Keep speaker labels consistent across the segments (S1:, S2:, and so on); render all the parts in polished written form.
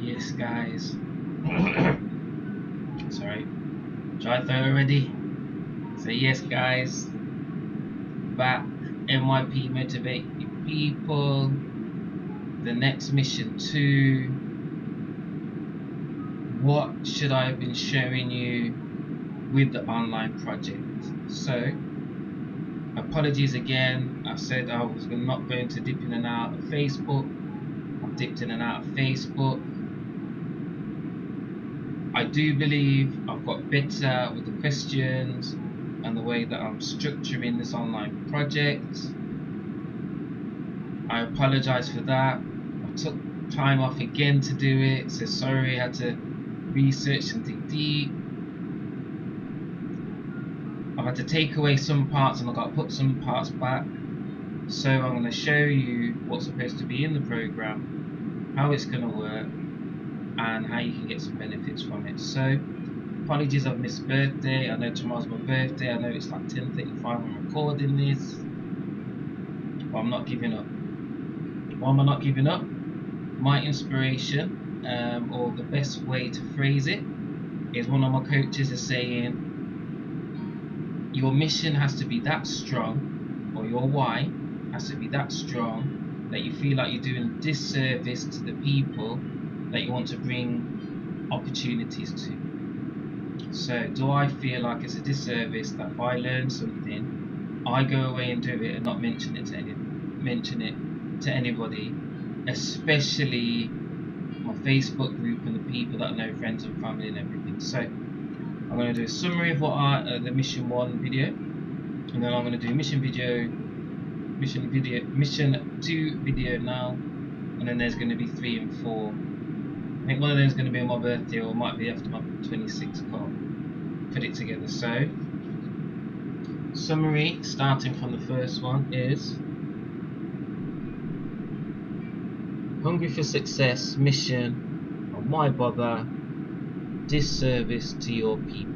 S1: Yes, guys. Sorry. Dry throat already. So yes, guys. Back. NYP Motivate People. The next mission 2. What should I have been showing you with the online project? So, apologies again. I said I was not going to dip in and out of Facebook. I've dipped in and out of Facebook. I do believe I've got better with the questions and the way that I'm structuring this online project. I apologize for that. I took time off again to do it, so sorry. I had to research and dig deep. I've had to take away some parts and I've got to put some parts back. So I'm going to show you what's supposed to be in the program, how it's going to work, and how you can get some benefits from it. So apologies, I've missed birthday. I know tomorrow's my birthday. I know it's like 10:35 I'm recording this, but I'm not giving up. Why am I not giving up? My inspiration, or the best way to phrase it, is one of my coaches is saying your mission has to be that strong, or your why has to be that strong, that you feel like you're doing disservice to the people that you want to bring opportunities to. So do I feel like it's a disservice that if I learn something, I go away and do it and not mention it to anybody, especially my Facebook group and the people that know, friends and family and everything. So I'm going to do a summary of what the mission 1 video, and then I'm going to do mission 2 video now, and then there's going to be 3 and 4. I think one of them is going to be on my birthday, or might be after my 26th call. Put it together. So summary, starting from the first one, is hungry for success, mission, or why bother, disservice to your people.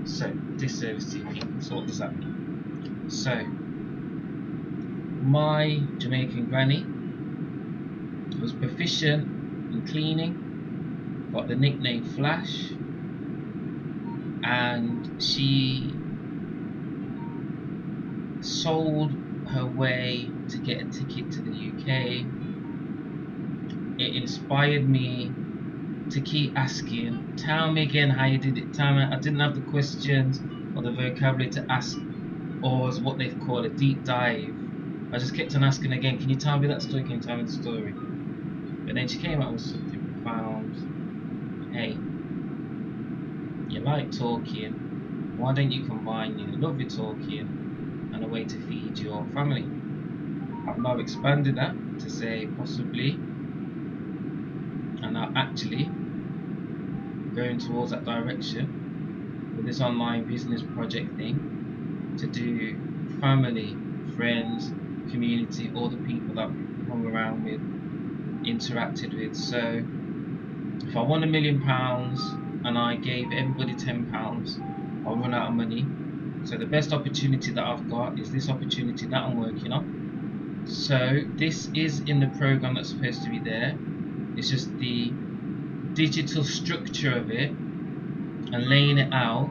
S1: So disservice to your people. So what does that mean? So my Jamaican granny was proficient in cleaning, got the nickname Flash, and she sold her way to get a ticket to the UK. It inspired me to keep asking, tell me again how you did it. Tell me. I didn't have the questions or the vocabulary to ask, or as what they call a deep dive. I just kept on asking again, can you tell me that story? Can you tell me the story? But then she came out with something profound. Hey, you like talking, why don't you combine your love with talking and a way to feed your family? I've now expanded that to say possibly, and now actually going towards that direction with this online business project thing, to do family, friends, community, all the people that I've hung around with, interacted with. So if I won £1 million and I gave everybody £10, I'll run out of money. So the best opportunity that I've got is this opportunity that I'm working on. So this is in the program that's supposed to be there. It's just the digital structure of it and laying it out.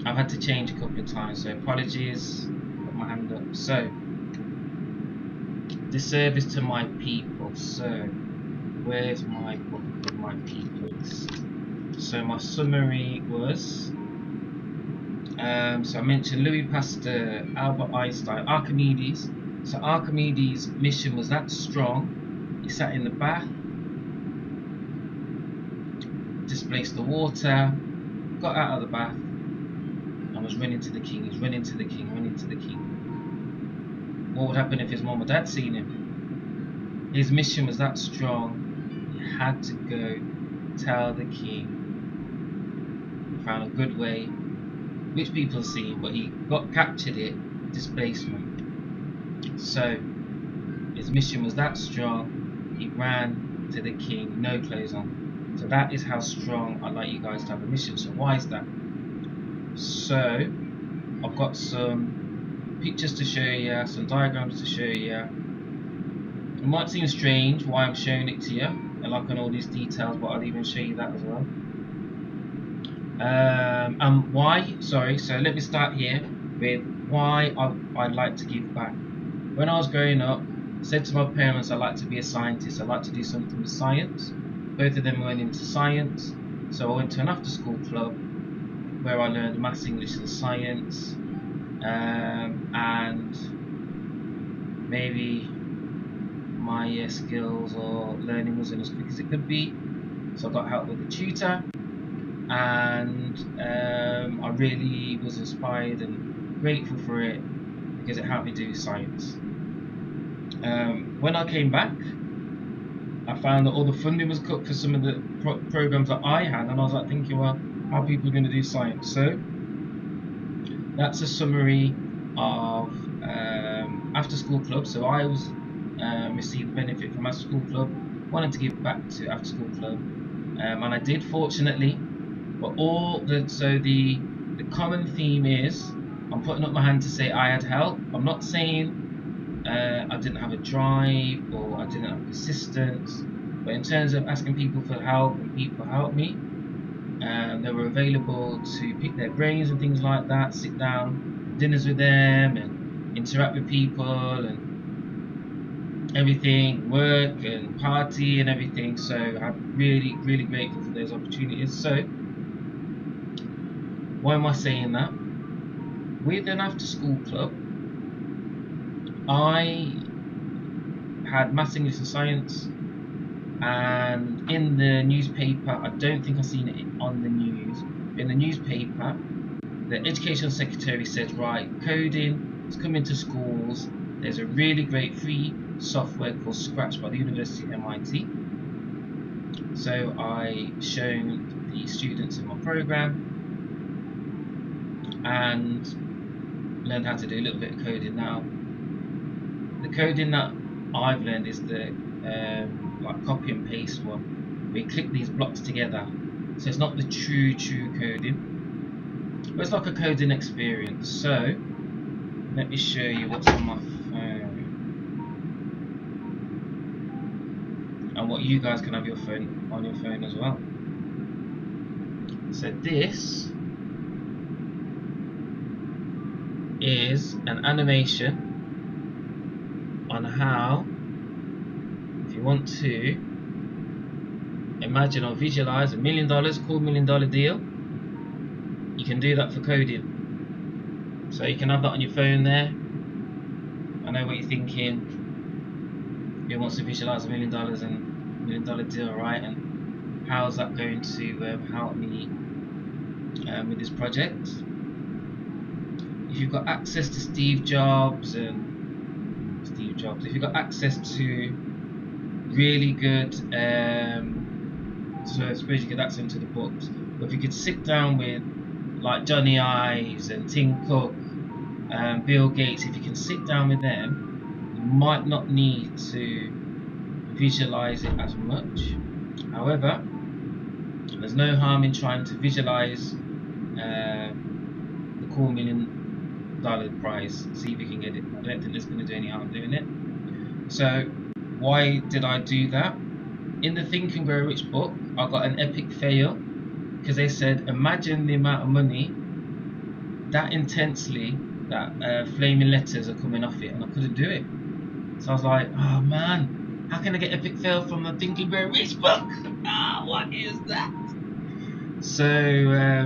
S1: I've had to change a couple of times, so apologies. Put my hand up. So disservice to my people. So where's my book of my peoples? So my summary was, so I mentioned Louis Pasteur, Albert Einstein, Archimedes. So Archimedes' mission was that strong. He sat in the bath, displaced the water, got out of the bath, and was running to the king. He's running to the king, running to the king. What would happen if his mom or dad seen him? His mission was that strong. He had to go tell the king. He found a good way, which people see, but he captured it, displacement. So his mission was that strong. He ran to the king, no clothes on. So that is how strong I'd like you guys to have a mission. So why is that? So I've got some pictures to show you, some diagrams to show you. It might seem strange why I'm showing it to you, like on all these details, but I'll even show you that as well. And why? Sorry, so let me start here with why I'd like to give back. When I was growing up, I said to my parents I'd like to be a scientist, I'd like to do something with science. Both of them went into science, so I went to an after school club where I learned maths, English and science, and maybe my skills or learning wasn't as quick as it could be, so I got help with a tutor, and I really was inspired and grateful for it because it helped me do science. When I came back, I found that all the funding was cut for some of the programs that I had, and I was like thinking, well, how are people going to do science? So that's a summary of after school club. So I was received benefit from after school club, wanted to give back to after school club, and I did, fortunately. But the common theme is, I'm putting up my hand to say I had help. I'm not saying I didn't have a drive or I didn't have persistence, but in terms of asking people for help and people helped me, they were available to pick their brains and things like that, sit down, dinners with them and interact with people and everything, work and party and everything. So I'm really, really grateful for those opportunities. So why am I saying that? With an after school club, I had maths, English and science, and in the newspaper, I don't think I've seen it on the news, in the newspaper, the education secretary said, right, coding is coming to schools. There's a really great free software called Scratch by the University of MIT. So I showed the students in my program and learned how to do a little bit of coding. Now, the coding that I've learned is the like copy and paste one. We click these blocks together, so it's not the true coding, but it's like a coding experience. So let me show you what's on my phone and what you guys can have your phone on your phone as well. So this is an animation on how, if you want to imagine or visualize $1 million, cool $1 million deal, you can do that for coding. So you can have that on your phone there. I know what you're thinking. Who wants to visualize $1 million and $1 million deal, right? And how is that going to help me with this project? If you've got access to Steve Jobs, if you've got access to really good, so I suppose you could access into the books, but if you could sit down with like Johnny Ives and Tim Cook, Bill Gates, if you can sit down with them, you might not need to visualize it as much. However, there's no harm in trying to visualize the cool $1 million prize, see if you can get it. I don't think there's going to do any harm doing it. So why did I do that? In the Think and Grow Rich book, I got an epic fail because they said, imagine the amount of money that intensely that flaming letters are coming off it, and I couldn't do it. So I was like, oh man, how can I get epic fail from the Think and Grow Rich book? What is that? So I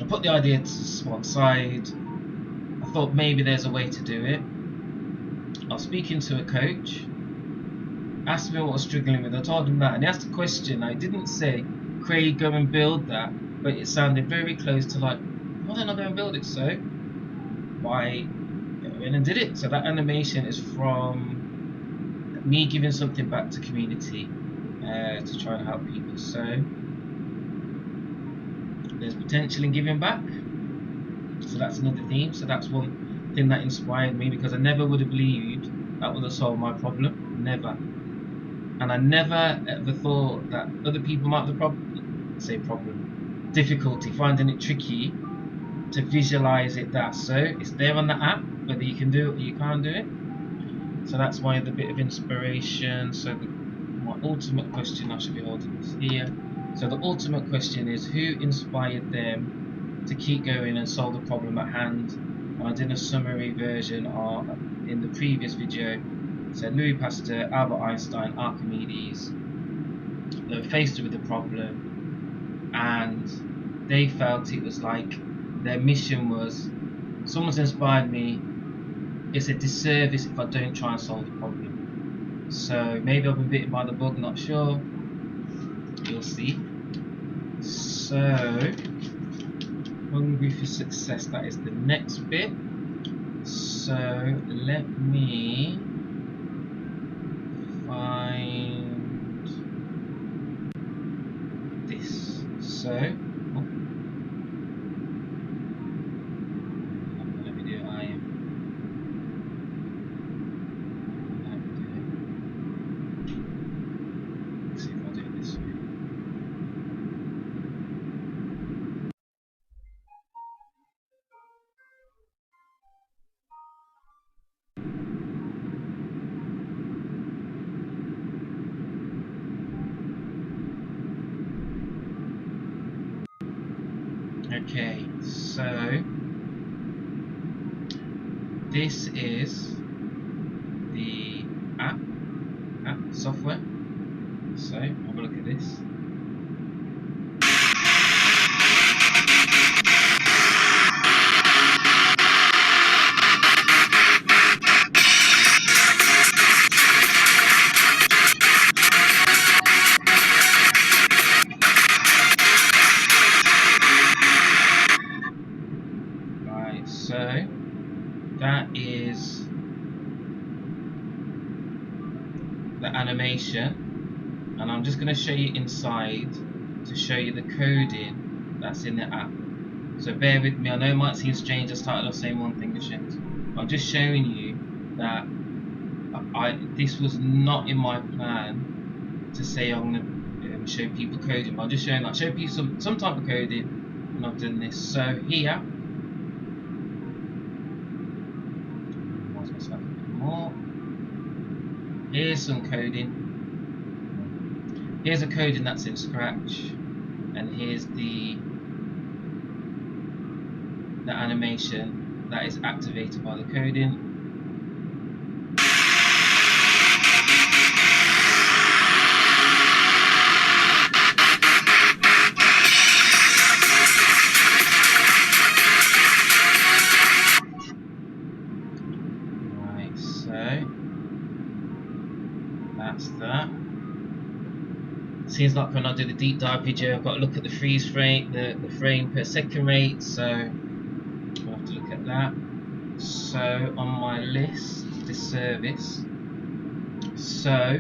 S1: put the idea to one side. I thought maybe there's a way to do it. I was speaking to a coach, asked me what I was struggling with. I told him that, and he asked a question. I didn't say, Craig, go and build that, but it sounded very close to like, why don't I go and build it? So why went and did it. So that animation is from me giving something back to community to try and help people. So there's potential in giving back. So that's another theme. So that's one thing that inspired me, because I never would have believed that would have solved my problem. Never. And I never ever thought that other people might have the difficulty, finding it tricky to visualize it that. So it's there on the app, whether you can do it or you can't do it. So that's why the bit of inspiration. So my ultimate question, I should be holding this here. So the ultimate question is, who inspired them to keep going and solve the problem at hand? And I did a summary version in the previous video. So Louis Pasteur, Albert Einstein, Archimedes, they were faced with the problem, and they felt it was like their mission was, someone's inspired me, it's a disservice if I don't try and solve the problem. So maybe I've been bitten by the bug, not sure. You'll see. So, hungry for success, that is the next bit. So, let me find this. So, let me do it. Let's see if I do it this way. Okay, so this is the app software. So have a look at this. Right, so that is the animation, and I'm just going to show you inside to show you the coding that's in the app. So bear with me, I know it might seem strange I started off saying one thing, I'm just showing you that this was not in my plan to say I'm going to show people coding, but I'm just showing that, show people some type of coding, and I've done this. So here, here's some coding. Here's a coding that's in Scratch, and here's the animation that is activated by the coding. Right, so that's that. Seems like when I do the deep dive video, I've got to look at the freeze frame, the frame per second rate, so I'll have to look at that. So on my list, disservice. So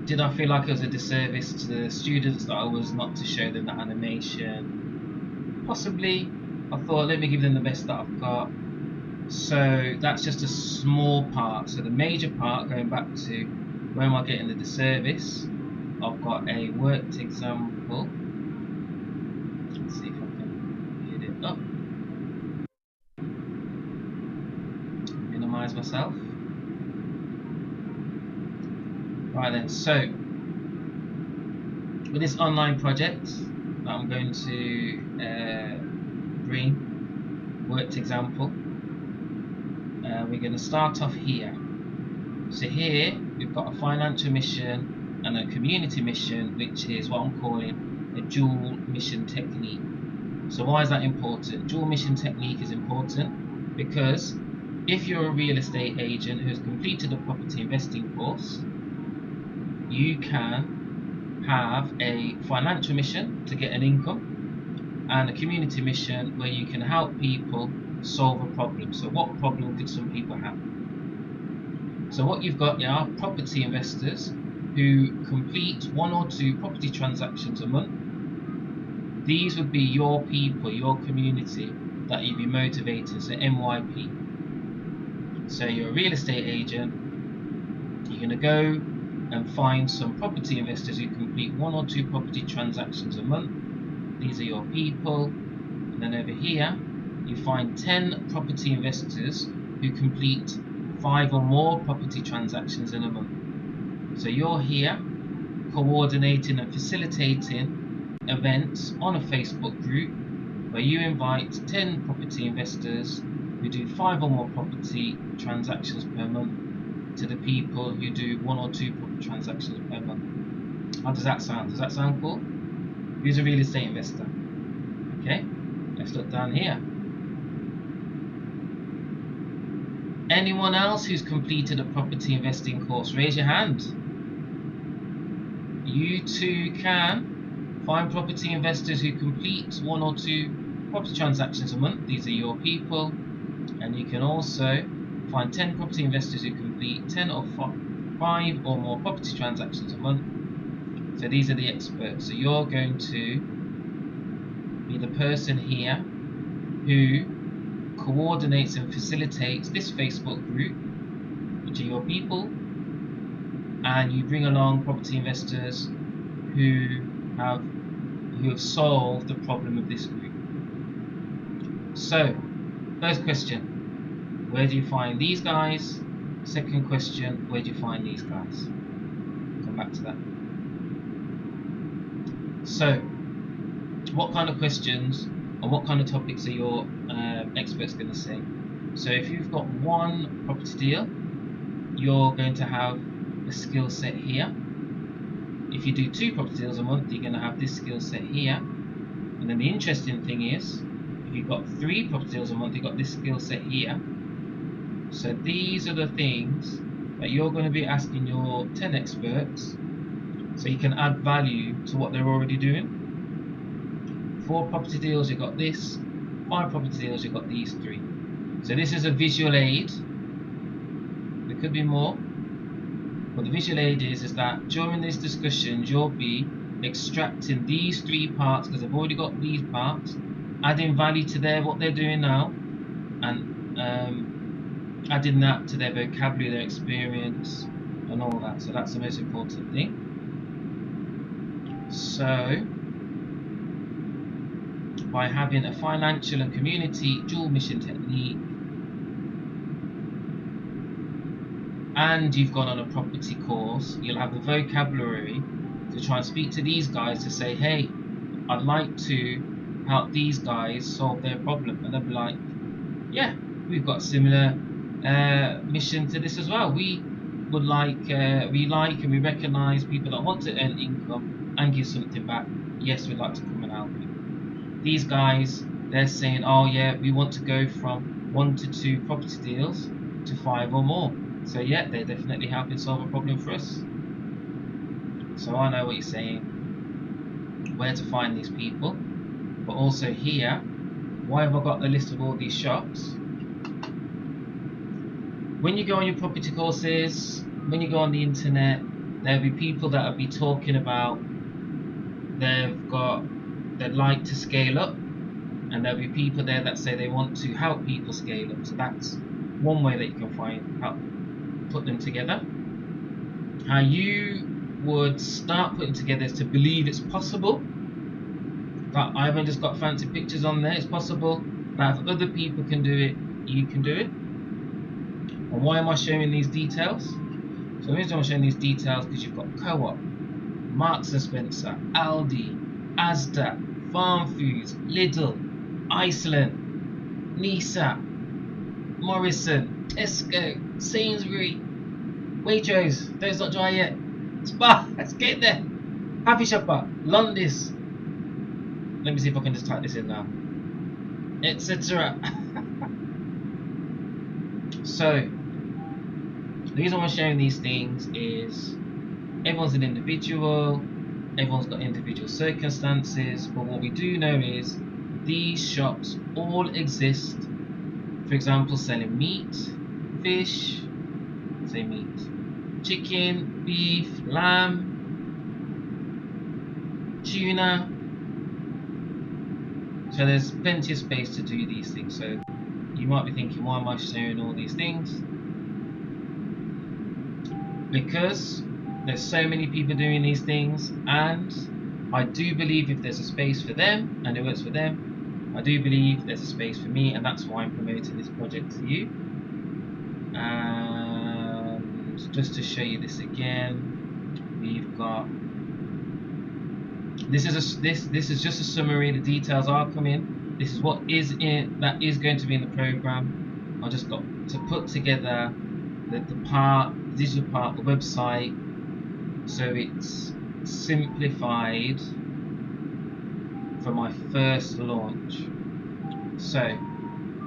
S1: did I feel like it was a disservice to the students that I was not to show them the animation? Possibly. I thought, let me give them the best that I've got. So that's just a small part. So the major part, going back to where am I getting the disservice, I've got a worked example. Let's see if I can get it up. Minimize myself. Right then, so with this online project that I'm going to bring, worked example, we're going to start off here. So here we've got a financial mission and a community mission, which is what I'm calling a dual mission technique. So why is that important? Dual mission technique is important because if you're a real estate agent who's completed a property investing course, you can have a financial mission to get an income and a community mission where you can help people solve a problem. So what problem could some people have? So what you've got here are property investors who complete 1 or 2 property transactions a month. These would be your people, your community that you'd be motivating, so MYP. So you're a real estate agent, you're going to go and find some property investors who complete 1 or 2 property transactions a month. These are your people. And then over here, you find 10 property investors who complete 5 or more property transactions in a month. So you're here coordinating and facilitating events on a Facebook group where you invite 10 property investors who do 5 or more property transactions per month to the people who do 1 or 2 property transactions per month. How does that sound? Does that sound cool? Who's a real estate investor? Okay, let's look down here. Anyone else who's completed a property investing course, raise your hand. You too can find property investors who complete 1 or 2 property transactions a month. These are your people. And you can also find 10 property investors who complete 10 or 5 or more property transactions a month. So these are the experts. So you're going to be the person here who coordinates and facilitates this Facebook group, which are your people, and you bring along property investors who have solved the problem of this group. So, first question, where do you find these guys? Second question, where do you find these guys? Come back to that. So, what kind of questions or what kind of topics are your experts going to say? So if you've got 1 property deal, you're going to have a skill set here. If you do 2 property deals a month, you're going to have this skill set here. And then the interesting thing is, if you've got 3 property deals a month, you've got this skill set here. So these are the things that you're going to be asking your 10 experts, so you can add value to what they're already doing. 4 property deals, you've got this. 5 property deals, you've got these 3. So this is a visual aid. There could be more. But the visual aid is that during these discussions, you'll be extracting these 3 parts, because I've already got these parts, adding value to what they're doing now, and adding that to their vocabulary, their experience, and all that. So that's the most important thing. So, by having a financial and community dual mission technique, and you've gone on a property course, you'll have the vocabulary to try and speak to these guys to say, hey, I'd like to help these guys solve their problem. And they'll be like, yeah, we've got a similar mission to this as well. We would like and we recognise people that want to earn income and give something back. Yes, we'd like to come and help you. These guys, they're saying, oh yeah, we want to go from 1 to 2 property deals to 5 or more. So yeah, they're definitely helping solve a problem for us. So I know what you're saying, where to find these people, but also here, why have I got the list of all these shops? When you go on your property courses, when you go on the internet, there'll be people that will be talking about they'd like to scale up, and there'll be people there that say they want to help people scale up. So that's one way that you can put them together. How you would start putting together is to believe it's possible. That I haven't just got fancy pictures on there. It's possible that if other people can do it, you can do it. And why am I showing these details? So the reason I'm showing these details because you've got Co-op, Marks and Spencer, Aldi, Asda, Farm Foods, Lidl, Iceland, Nisa, Morrison, Tesco, Sainsbury, Waitrose, those not dry yet, Spar, let's get there, Happy Shopper, Londis, let me see if I can just type this in now, etc. So, the reason I'm sharing these things is everyone's an individual, everyone's got individual circumstances, but what we do know is these shops all exist. For example, selling meat, fish, say meat, chicken, beef, lamb, tuna. So there's plenty of space to do these things. So you might be thinking, why am I sharing all these things? Because there's so many people doing these things, and I do believe if there's a space for them and it works for them, I do believe there's a space for me, and that's why I'm promoting this project to you. just to show you this again, we've got, this is just a summary. The details are coming. This is what is in, that is going to be in the program. I just got to put together the digital part, the website, so it's simplified for my first launch. So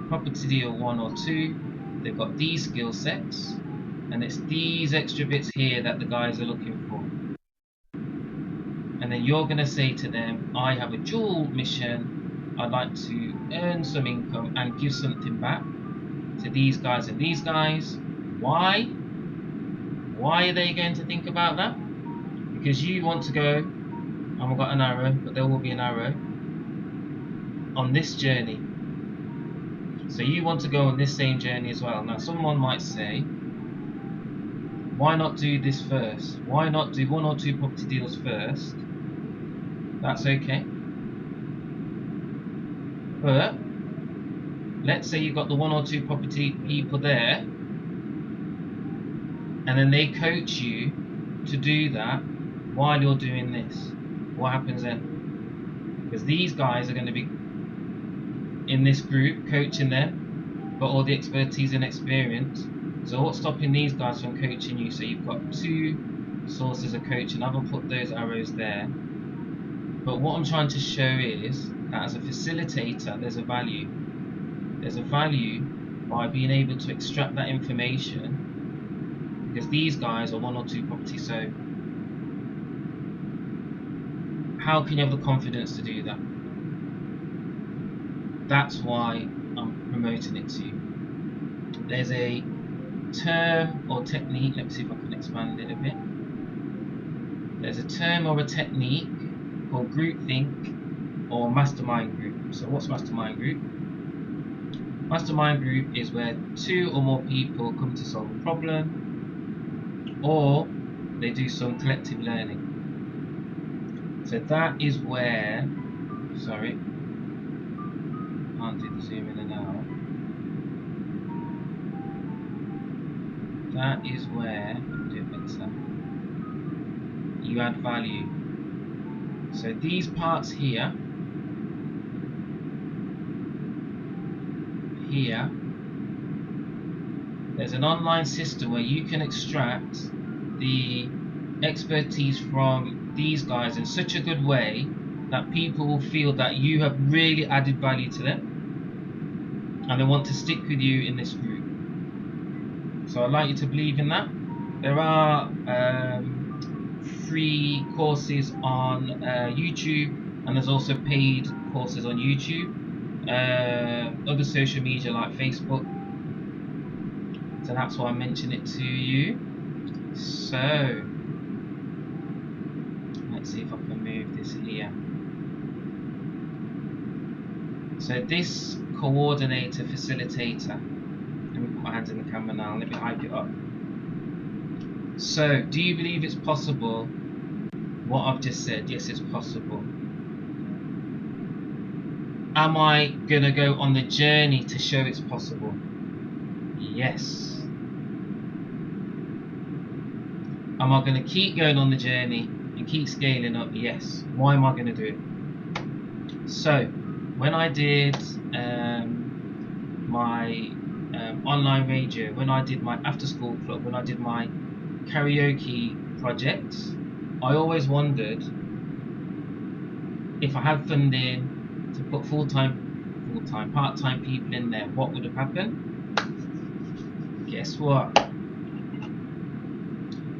S1: property deal 1 or 2, they've got these skill sets, and it's these extra bits here that the guys are looking for. And then you're going to say to them, I have a dual mission, I'd like to earn some income and give something back to these guys and these guys. Why? Why are they going to think about that? Because you want to go, I've got an arrow, but there will be an arrow, on this journey. So you want to go on this same journey as well. Now someone might say, why not do this first? Why not do 1 or 2 property deals first? That's okay. But let's say you've got the 1 or 2 property people there, and then they coach you to do that while you're doing this. What happens then? Because these guys are going to be in this group coaching them, got all the expertise and experience. So what's stopping these guys from coaching you? So you've got 2 sources of coaching. I haven't put those arrows there. But what I'm trying to show is that as a facilitator, there's a value. There's a value by being able to extract that information, because these guys are 1 or 2 properties. So how can you have the confidence to do that? That's why I'm promoting it to you. There's a term or technique, let me see if I can expand it a bit. There's a term or a technique called groupthink or mastermind group. So what's mastermind group? Mastermind group is where 2 or more people come to solve a problem, or they do some collective learning. So that is where, sorry, can't do the zoom in and out. That is where, do it better, you add value. So these parts here, there's an online system where you can extract the expertise from these guys in such a good way that people will feel that you have really added value to them, and they want to stick with you in this group. So I'd like you to believe in that. There are free courses on YouTube, and there's also paid courses on YouTube, other social media like Facebook. So that's why I mentioned it to you. So let's see if I can move this here. So this coordinator, facilitator, let me put my hands in the camera now, let me hype it up. So do you believe it's possible what I've just said? Yes, it's possible. Am I going to go on the journey to show it's possible? Yes. Am I going to keep going on the journey and keep scaling up? Yes. Why am I going to do it? So when I did my online radio, when I did my after school club, when I did my karaoke projects, I always wondered if I had funding to put full-time, part-time people in there, what would have happened? Guess what?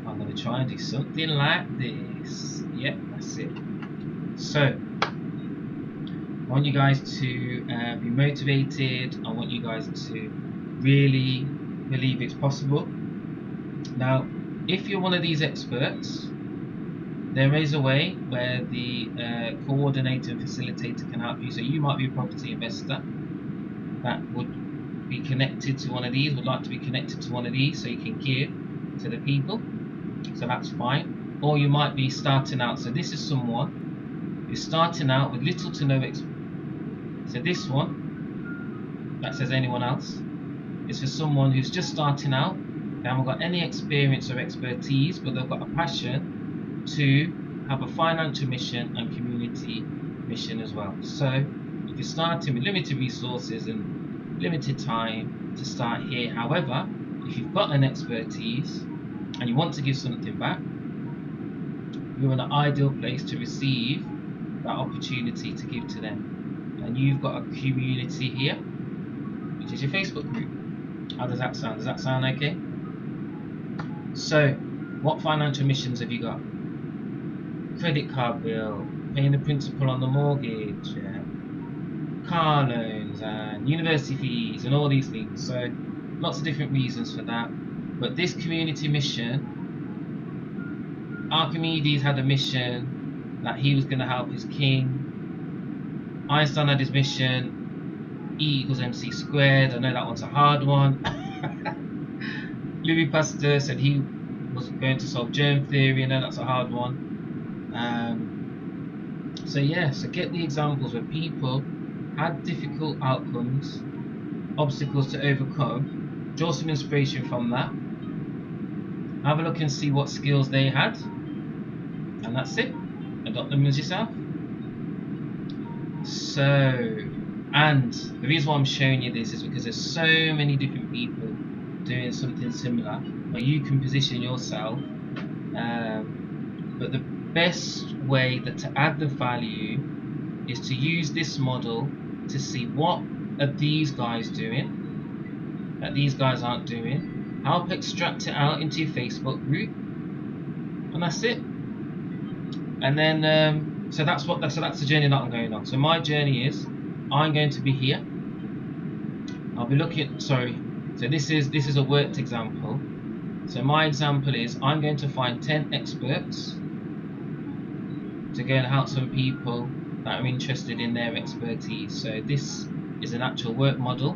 S1: I'm going to try and do something like this. Yep, that's it. So I want you guys to be motivated. I want you guys to really believe it's possible. Now, if you're one of these experts, there is a way where the coordinator and facilitator can help you. So you might be a property investor that would be connected to one of these, would like to be connected to one of these, so you can give to the people. So that's fine. Or you might be starting out. So this is someone who's starting out with little to no experience. So this one, that says anyone else, is for someone who's just starting out They haven't got any experience or expertise, but they've got a passion to have a financial mission and community mission as well. So if you're starting with limited resources and limited time to start here, however, if you've got an expertise and you want to give something back, you're in an ideal place to receive that opportunity to give to them. And you've got a community here, which is your Facebook group. How does that sound? Does that sound okay? So, what financial missions have you got? Credit card bill, paying the principal on the mortgage, car loans, and university fees, and all these things. So, lots of different reasons for that. But this community mission, Archimedes had a mission that he was going to help his king. Einstein had his mission, E equals MC squared. I know that one's a hard one. Louis Pasteur said he was going to solve germ theory. I know that's a hard one. So get the examples where people had difficult outcomes, obstacles to overcome. Draw some inspiration from that. Have a look and see what skills they had. And that's it. Adopt them as yourself. So, and the reason why I'm showing you this is because there's so many different people doing something similar where you can position yourself. But the best way to add the value is to use this model to see what are these guys doing that these guys aren't doing. Help extract it out into your Facebook group, and that's it. And then so that's the journey that I'm going on. So my journey is I'm going to be here. I'll be looking. So this is a worked example. So my example is I'm going to find 10 experts to go and help some people that are interested in their expertise. So this is an actual worked model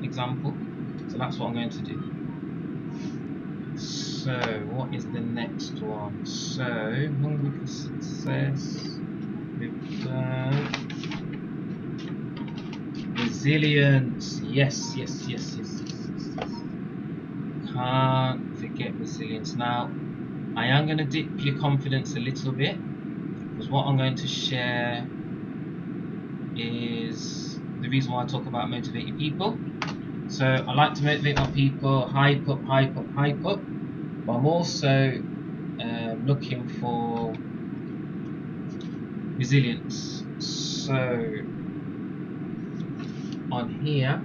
S1: example. So that's what I'm going to do. So what is the next one? So hungry for success. Resilience. Yes. Can't forget resilience. Now I am going to dip your confidence a little bit, because what I'm going to share is the reason why I talk about motivating people. So I like to motivate my people, hype up, but I'm also looking for resilience. So on here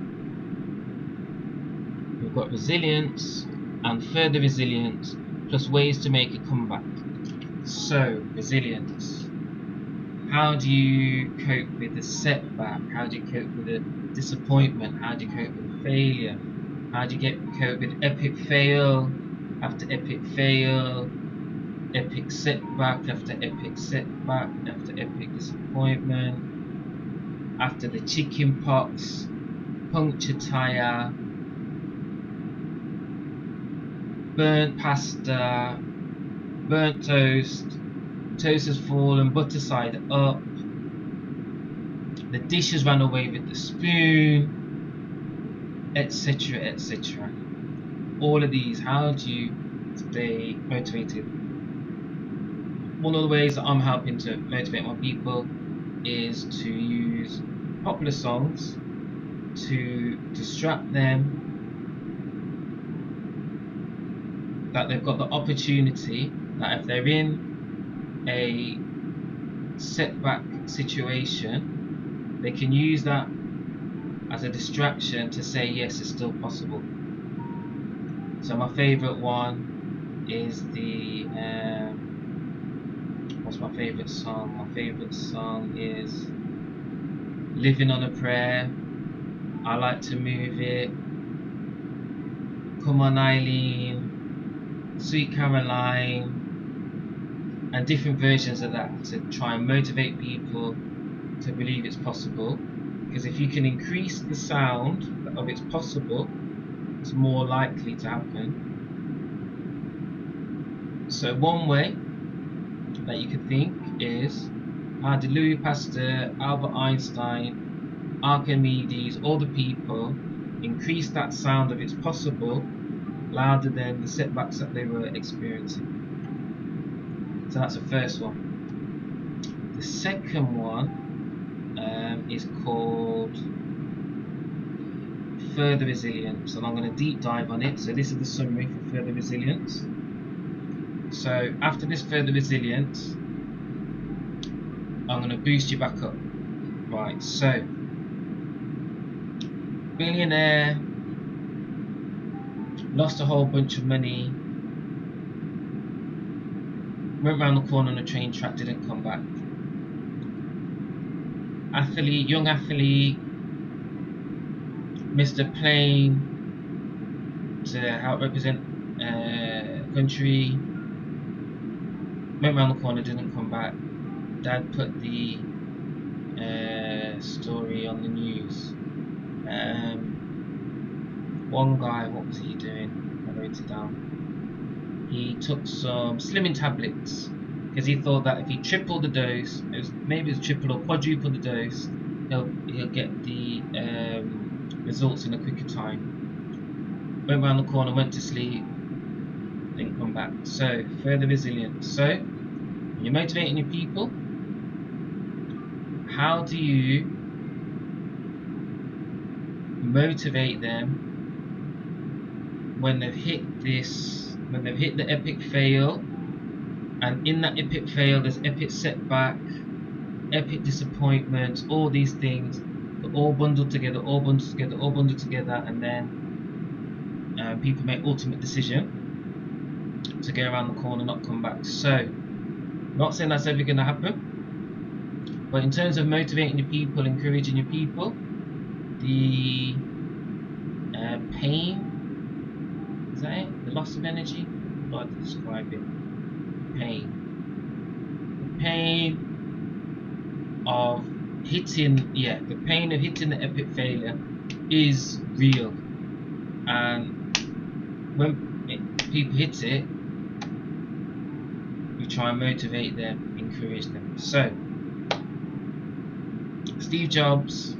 S1: we've got resilience and further resilience plus ways to make a comeback. So resilience. How do you cope with a setback? How do you cope with a disappointment? How do you cope with failure? How do you cope with epic fail after epic fail, epic setback after epic setback after epic disappointment, after the chicken pox, puncture tire, burnt pasta, burnt toast, toast has fallen, butter side up, the dish has run away with the spoon, etc. All of these, how do you stay motivated? One of the ways that I'm helping to motivate my people is to use popular songs to distract them, that they've got the opportunity that if they're in a setback situation, they can use that as a distraction to say yes, it's still possible. So my favourite one is the what's my favourite song? My favourite song is Living on a Prayer. I like to move it. Come on Eileen, Sweet Caroline, and different versions of that to try and motivate people to believe it's possible. Because if you can increase the sound of it's possible, it's more likely to happen. So one way that you could think is, how did Louis Pasteur, Albert Einstein, Archimedes, all the people increase that sound of it's possible louder than the setbacks that they were experiencing. So that's the first one. The second one is called Further Resilience, and I'm going to deep dive on it. So this is the summary for Further Resilience. So after this Further Resilience, I'm going to boost you back up. Right, so billionaire, lost a whole bunch of money, went round the corner on a train track, didn't come back. Athlete, young athlete, missed a plane to help represent country, went round the corner, didn't come back. Dad put the story on the news. One guy, what was he doing? I wrote it down. He took some slimming tablets because he thought that if he tripled the dose, maybe it's triple or quadruple the dose, he'll get the results in a quicker time. Went round the corner, went to sleep, didn't come back. So further resilience. So when you're motivating your people, how do you motivate them when they've hit the epic fail, and in that epic fail there's epic setback, epic disappointment, all these things, they're all bundled together, and then people make ultimate decision to go around the corner, not come back. So I'm not saying that's ever going to happen, but in terms of motivating your people, encouraging your people, the pain, is that it? The loss of energy? How do I describe it? Pain. The pain of hitting the epic failure is real. And when people hit it, we try and motivate them, encourage them. So, Steve Jobs,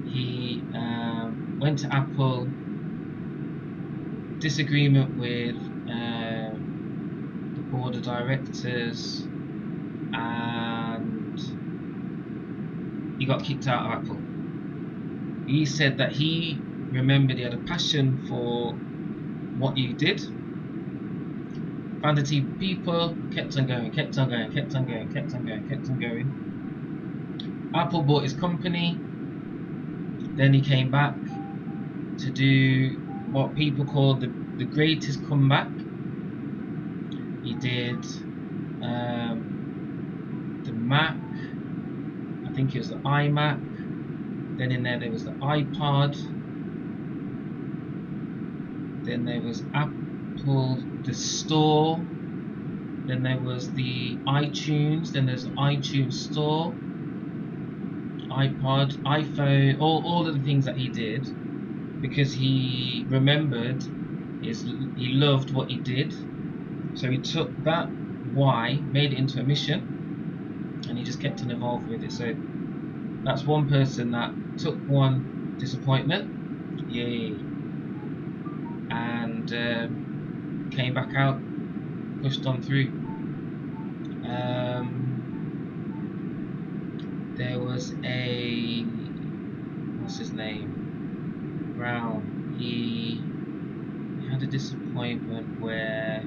S1: he went to Apple, disagreement with the board of directors, and he got kicked out of Apple. He said that he remembered he had a passion for what he did, found a team of people, kept on going. Apple bought his company, then he came back to do what people call the greatest comeback. He did the Mac, I think it was the iMac, then in there was the iPod, then there was Apple, the store, then there was the iTunes, then there's the iTunes store, iPod, iPhone, all of the things that he did, because he remembered he loved what he did. So he took that why, made it into a mission, and he just kept on evolving with it. So that's one person that took one disappointment, yay, and came back out, pushed on through. There was what's his name? Brown. He had a disappointment where,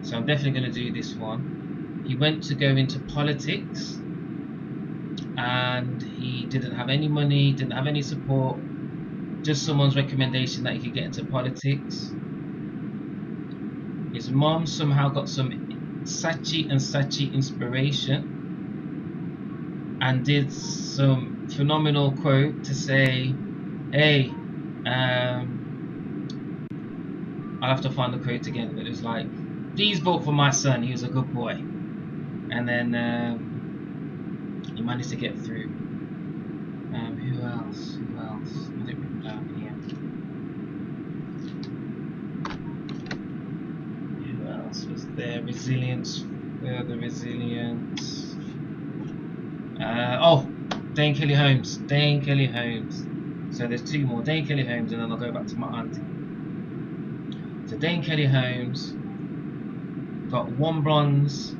S1: so I'm definitely going to do this one. He went to go into politics, and he didn't have any money, didn't have any support, just someone's recommendation that he could get into politics. His mom somehow got some Saatchi inspiration and did some phenomenal quote to say, hey, I'll have to find the quote again, but it was like, please vote for my son, he was a good boy. And then he managed to get through. Who else? I didn't put it down here. Who else was there? Resilience, further resilience. Dane Kelly Holmes. So there's 2 more, Dane Kelly Holmes, and then I'll go back to my auntie. So Dane Kelly Holmes got 1 bronze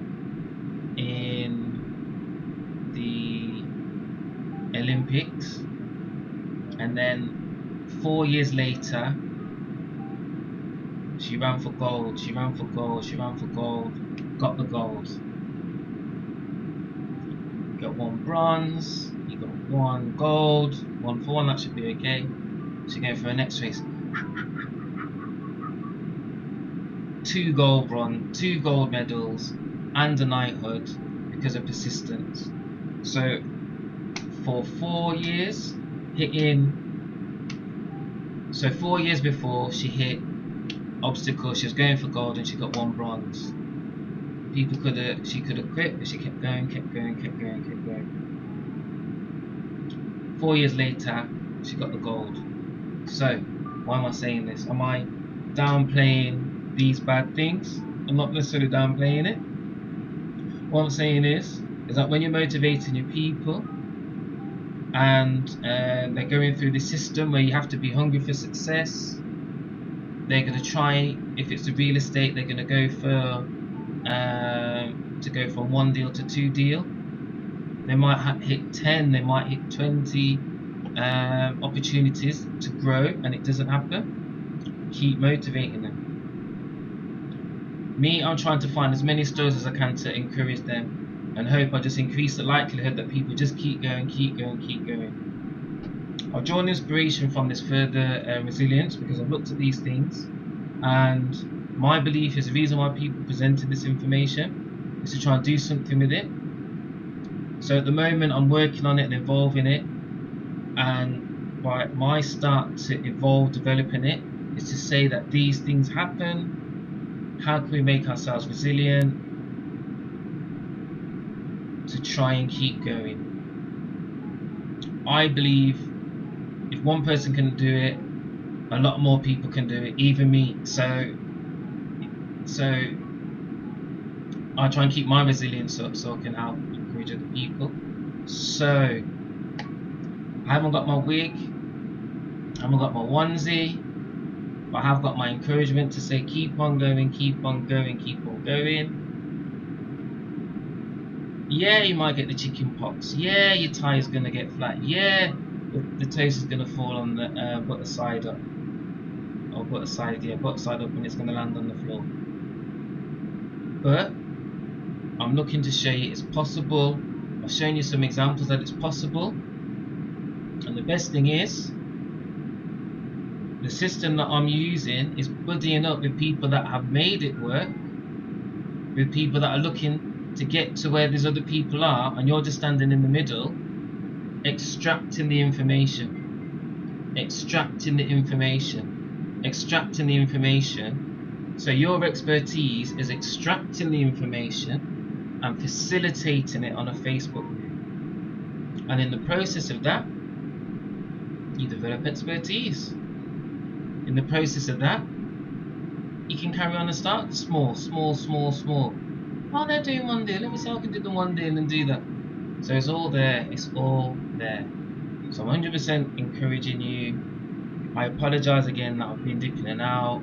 S1: in the Olympics, and then 4 years later she ran for gold, got the gold. Got 1 bronze, you got 1 gold, 1 for 1, that should be okay. She's going for her next race. 2 gold medals and a knighthood because of persistence. So for 4 years, so 4 years before she hit obstacles, she was going for gold and she got 1 bronze. She could have quit, but she kept going. 4 years later, she got the gold. So, why am I saying this? Am I downplaying these bad things? I'm not necessarily downplaying it. What I'm saying is that when you're motivating your people and they're going through the system where you have to be hungry for success, they're going to try, if it's the real estate, they're going to go for to go from 1 deal to 2 deal. They might hit 10, they might hit 20 opportunities to grow, and it doesn't happen. Keep motivating them. Me, I'm trying to find as many stories as I can to encourage them, and hope I just increase the likelihood that people just keep going. I've drawn inspiration from this further resilience because I've looked at these things, and my belief is the reason why people presented this information is to try and do something with it. So at the moment I'm working on it and evolving it, and by my start to evolve developing it is to say that these things happen. How can we make ourselves resilient to try and keep going? I believe if one person can do it, a lot more people can do it, even me. So I try and keep my resilience up so I can help encourage other people. So I haven't got my wig, I haven't got my onesie, but I have got my encouragement to say keep on going. Yeah, you might get the chicken pox. Yeah, your tie is going to get flat. Yeah, the toast is going to fall on the butter side up, and it's going to land on the floor. But I'm looking to show you it's possible. I've shown you some examples that it's possible, and the best thing is the system that I'm using is buddying up with people that have made it work, with people that are looking to get to where these other people are, and you're just standing in the middle, extracting the information. So your expertise is extracting the information and facilitating it on a Facebook group. And in the process of that, you develop expertise. In the process of that, you can carry on and start small. Oh, they're doing 1 deal. Let me see how I can do the 1 deal and do that. So it's all there. So I'm 100% encouraging you. I apologize again that I've been dipping in and out.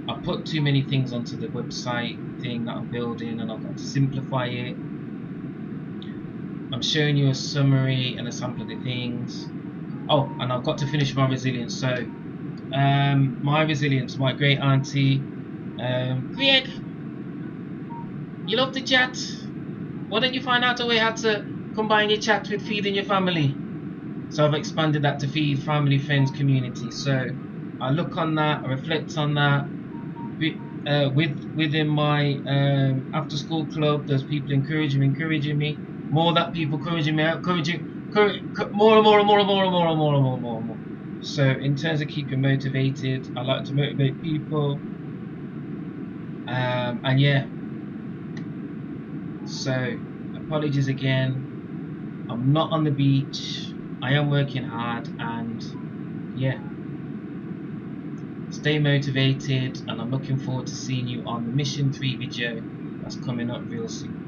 S1: I put too many things onto the website thing that I'm building, and I've got to simplify it. I'm showing you a summary and a sample of the things. Oh, and I've got to finish my resilience. So my resilience, my great auntie, Greg, you love to chat. Why don't you find out a way how to combine your chat with feeding your family? So I've expanded that to feed family, friends, community. So I look on that, I reflect on that. Within my after school club, there's people encouraging me. More that people encouraging me, more. So in terms of keeping motivated, I like to motivate people, and yeah. So apologies again, I'm not on the beach, I am working hard, and yeah, stay motivated, and I'm looking forward to seeing you on the Mission 3 video that's coming up real soon.